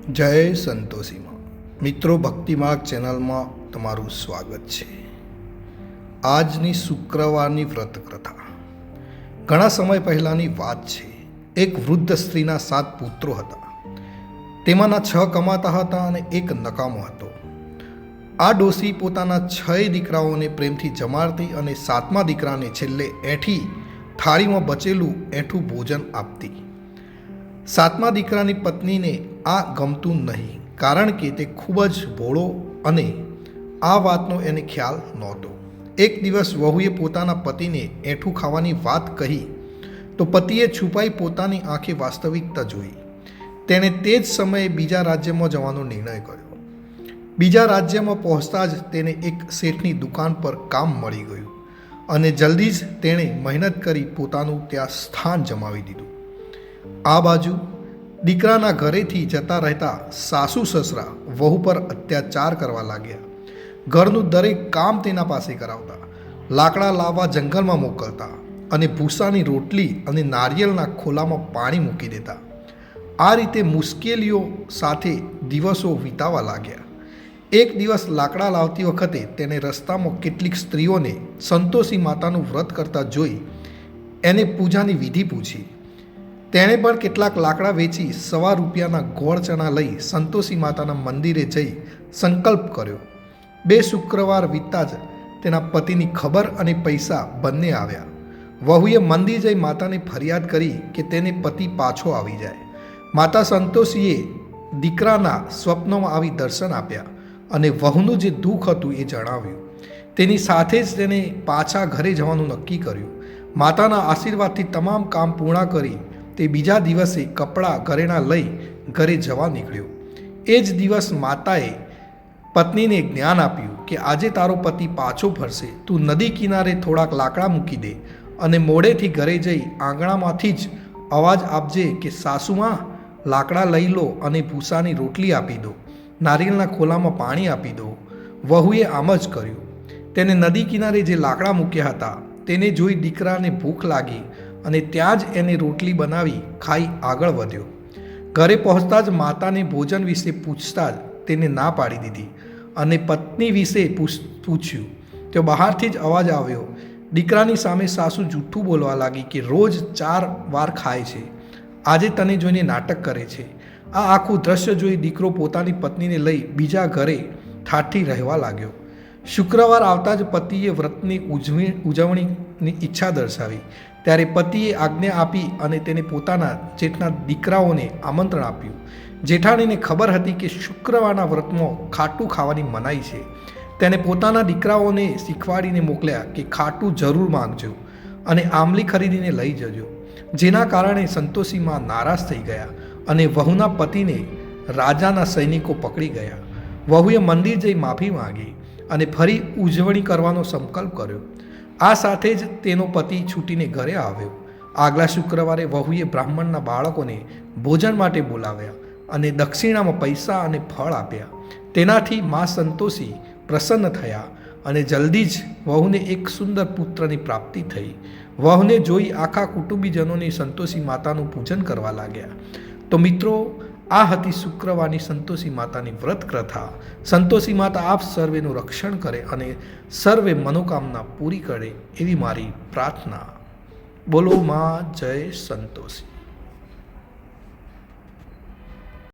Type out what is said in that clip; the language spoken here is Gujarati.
જય સંતોષીમાં મિત્રો, ભક્તિમાર્ગ ચેનલમાં તમારું સ્વાગત છે। આજની શુક્રવારની વ્રત કથા ઘણા સમય પહેલાંની વાત છે। એક વૃદ્ધ સ્ત્રીના 7 પુત્રો હતા। તેમાંના 6 કમાતા હતા અને એક નકામો હતો। આ ડોસી પોતાના 6 દીકરાઓને પ્રેમથી જમાડતી અને 7મા દીકરાને છેલ્લે એઠી થાળીમાં બચેલું એઠું ભોજન આપતી। 7મા દીકરાની પત્નીને આ ગમતું નહીં, કારણ કે તે ખૂબ જ ભોળો અને આ વાતનો એને ખ્યાલ નહોતો। એક દિવસ વહુએ પોતાના પતિને એઠું ખાવાની વાત કહી તો પતિએ છુપાઈ પોતાની આંખે વાસ્તવિકતા જોઈ। તેણે તે જ સમયે બીજા રાજ્યમાં જવાનો નિર્ણય કર્યો। બીજા રાજ્યમાં પહોંચતા જ તેને એક શેઠની દુકાન પર કામ મળી ગયું અને જલ્દી જ તેણે મહેનત કરી પોતાનું ત્યાં સ્થાન જમાવી દીધું। આ બાજુ દીકરાના ઘરેથી જતા રહેતા સાસુ સસરા વહુ પર અત્યાચાર કરવા લાગ્યા। ઘરનું દરેક કામ તેના પાસે કરાવતા, લાકડા લાવવા જંગલમાં મોકલતા અને ભૂસાની રોટલી અને નારિયેળના ખોલામાં પાણી મૂકી દેતા। આ રીતે મુશ્કેલીઓ સાથે દિવસો વિતાવા લાગ્યા। એક દિવસ લાકડા લાવતી વખતે તેને રસ્તામાં કેટલીક સ્ત્રીઓને સંતોષી માતાનું વ્રત કરતા જોઈ એને પૂજાની વિધિ પૂછી। તેણે પણ કેટલાક લાકડા વેચી ₹1 રૂપિયાના ગોળ ચણા લઈ સંતોષી માતાના મંદિરે જઈ સંકલ્પ કર્યો। 2 શુક્રવાર વીતતા જ તેના પતિની ખબર અને પૈસા બંને આવ્યા। વહુએ મંદિર જઈ માતાને ફરિયાદ કરી કે તેને પતિ પાછો આવી જાય। માતા સંતોષીએ દીકરાના સ્વપ્નમાં આવી દર્શન આપ્યા અને વહુનું જે દુઃખ હતું એ જણાવ્યું। તેની સાથે જ તેને પાછા ઘરે જવાનું નક્કી કર્યું। માતાના આશીર્વાદથી તમામ કામ પૂર્ણ કરી તે બીજા દિવસે કપડાં ઘરેણાં લઈ ઘરે જવા નીકળ્યો। એ જ દિવસ માતાએ પત્નીને જ્ઞાન આપ્યું કે આજે તારો પતિ પાછો ફરશે, તું નદી કિનારે થોડાક લાકડા મૂકી દે અને મોડેથી ઘરે જઈ આંગણામાંથી જ અવાજ આપજે કે સાસુમાં લાકડા લઈ લો અને ભૂસાની રોટલી આપી દો, નારિયેળના ખોલામાં પાણી આપી દો। વહુએ આમ જ કર્યું। તેને નદી કિનારે જે લાકડા મૂક્યા હતા તેને જોઈ દીકરાને ભૂખ લાગી અને ત્યાં જ એને રોટલી બનાવી ખાઈ આગળ વધ્યો। ઘરે પહોંચતા જ માતાને ભોજન વિશે પૂછતા જ તેને ના પાડી દીધી અને પત્ની વિશે પૂછ્યું તો બહારથી જ અવાજ આવ્યો। દીકરાની સામે સાસુ જૂઠું બોલવા લાગી કે રોજ 4 વાર ખાય છે, આજે તને જોઈને નાટક કરે છે। આ આખું દ્રશ્ય જોઈ દીકરો પોતાની પત્નીને લઈ બીજા ઘરે ઠાઠી રહેવા લાગ્યો। શુક્રવાર આવતા જ પતિએ વ્રતની ઉજવણીની ઈચ્છા દર્શાવી। ત્યારે પતિએ આજ્ઞા આપી અને તેને પોતાના જેઠના દીકરાઓને આમંત્રણ આપ્યું। જેઠાણીને ખબર હતી કે શુક્રવારના વ્રતમાં ખાટું ખાવાની મનાઈ છે। તેને પોતાના દીકરાઓને શીખવાડીને મોકલ્યા કે ખાટું જરૂર માંગજો અને આંબલી ખરીદીને લઈ જજો, જેના કારણે સંતોષીમાં નારાજ થઈ ગયા અને વહુના પતિને રાજાના સૈનિકો પકડી ગયા। વહુએ મંદિર જઈ માફી માંગી અને ફરી ઉજવણી કરવાનો સંકલ્પ કર્યો। આ સાથે જ તેનો પતિ છૂટીને ઘરે આવ્યો। આગલા શુક્રવારે વહુએ બ્રાહ્મણના બાળકોને ભોજન માટે બોલાવ્યા અને દક્ષિણામાં પૈસા અને ફળ આપ્યા। તેનાથી મા સંતોષી પ્રસન્ન થયા અને જલ્દી જ વહુને એક સુંદર પુત્રની પ્રાપ્તિ થઈ। વહુને જોઈ આખા કુટુંબીજનોને સંતોષી માતાનું પૂજન કરવા લાગ્યા। તો મિત્રો, આ હતી શુક્રવારની સંતોષી માતાની વ્રત કથા। સંતોષી માતા આપ સર્વેનું રક્ષણ કરે અને સર્વે મનોકામના પૂરી કરે એવી મારી પ્રાર્થના। બોલો માં જય સંતોષી।